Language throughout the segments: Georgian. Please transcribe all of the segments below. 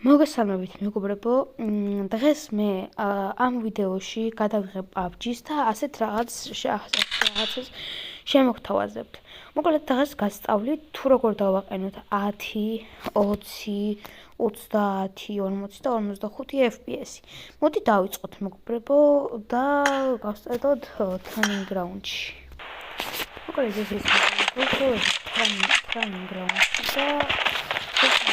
მოგესალმებით მეგობრებო, დღეს მე ამ ვიდეოში გადავიღებ PUBG-ს და ასეთ რაღაცას შემოგთავაზებთ. მოკლედ დღეს გასწავლით თუ როგორ დავაყენოთ 10, 20, 30, 40 და 45 FPS-ი. მოდი დავიწყოთ მეგობრებო და გავსწავლოთ Training Ground-ში. მოკლედ ეს ის Training Ground-ში და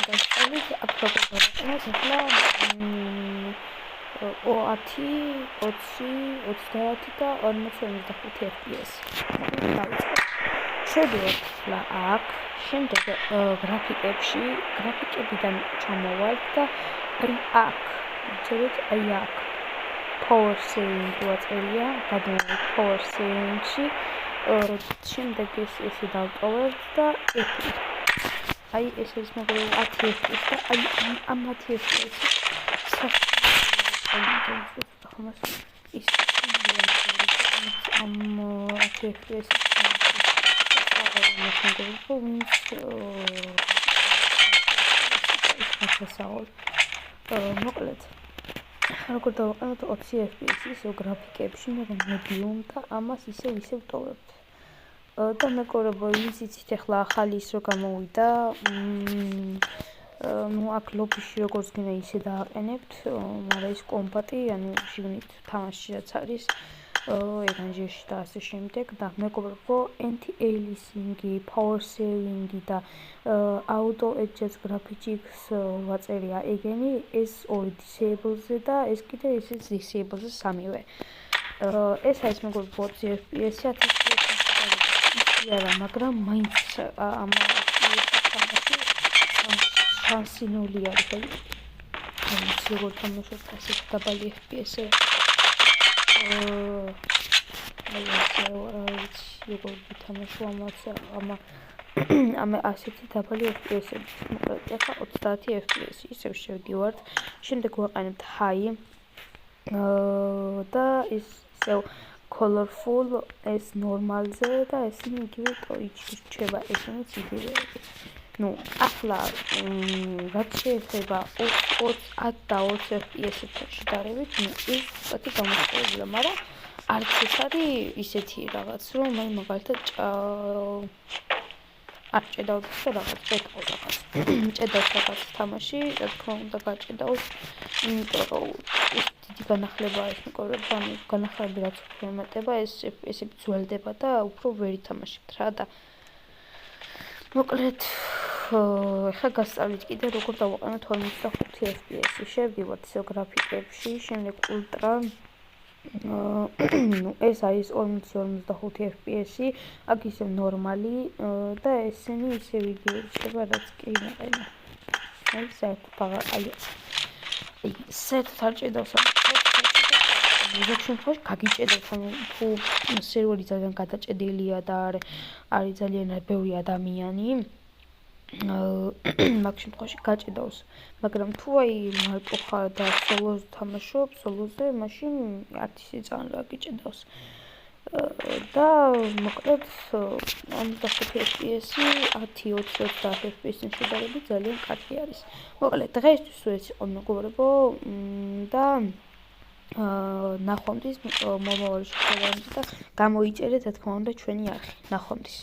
გასწავლით აქ როგორ დავაყენოთ ახლა 10, 20, 30 და 45 FPS. შევიდეთ ახლა აქ, შემდეგ გრაფიკებიდან ჩამოვალთ და აქ, იცოდეთ, აი აქ Power Saving ვაწერია, გადავიდეთ Power Saving-ში, შემდეგ ესე დავტოვებთ და აი ეს ის მოგება 10 FPS და აი ამ 10 FPS-ში ის ამ 10 FPS-ში მოკლედ როგორ დავაყენოთ 20 FPS-ის გრაფიკებში, მაგრამ medium და ამას ისევ ვტოვებთ. და მეგობრებო, იცით ახლა ახალი ის რო გამოვიდა, აქ ლობიში როგორც გინდა ისე დააყენებთ, მაგრამ ის კომპატი, ანუ შიგნით თამაში რაც არის, ეკრანჟირში და ასე შემდეგ. და მეგობრებო, anti-aliasing-ი, power saving-ი და auto adjust graphics ვაწერია ეგენი, ეს ორი disable-ზე და ეს კიდე ისიც disable-ზე სამივე. ეს არის მეგობრებო 20 FPS-ი, 10 FPS-ი არა, მაგრამ მაინც ამ შანსი ნული არის, აი როგორ თამაშობთ ასეთ დაბალი FPS-ზე. აი როგორ თამაშობ ამ ასეთი დაბალი FPS-ებით. მოკლედ ახლა 30 FPS-ი ისევ შევდივართ. შემდეგ ვაყენებთ high და ისევ colorful ეს normalზე და ესენი იგივე რჩება ესენიც იგივეები. ახლა რაც შეეხება 10 და 20 FPS-თან შედარებით, ის ცოტა გამოსწორებულა, მაგრამ არც ეს არის ისეთი რაღაც, რომ მე მაგალითად არ ჭედავდეს და რაღაც ჭედავს რაღაც თამაში, რა თქმა უნდა გაჭედავს, იმიტომ რომ ის დიდი განახლება არის მეგობრებო, ანუ განახლები რაც უფრო ემატება, ეს FPS-ები ძველდება და უფრო ვერ ითამაშებთ რა და მოკლედ ახლა გასწავლით კიდე როგორ დავაყენოთ 45 FPS-ი. შევდივართ ისევ გრაფიკებში, შემდეგ ultra ეს არის 40-45 FPS-ი, აქ ისევ ნორმალი და ესენი ისევ იგივე რჩება, რაც კი ნაყენა. აი საერთოდ არ ჭედავს ზოგ შემთხვევაში გაგიჭედოთ, ანუ თუ სერვერი ძალიან გადაჭედილია და არის ძალიან ბევრი ადამიანი, მაგ შემთხვევაში გაჭედავს, მაგრამ თუ აი მარტო ხარ და სოლოს თამაშობ, სოლოზე, მაშინ არც ისე ძალიან რა გიჭედავს. და მოკლედ 45 FPS-ი 10-20 FPS-თან შედარებით ძალიან კარგი არის. მოკლედ დღეისთვის ეს იყო მეგობრებო და ნახვამდის მომავალ შეხვედრამდე და გამოიწერეთ რა თქმა უნდა ჩვენი არხი. ნახვამდის.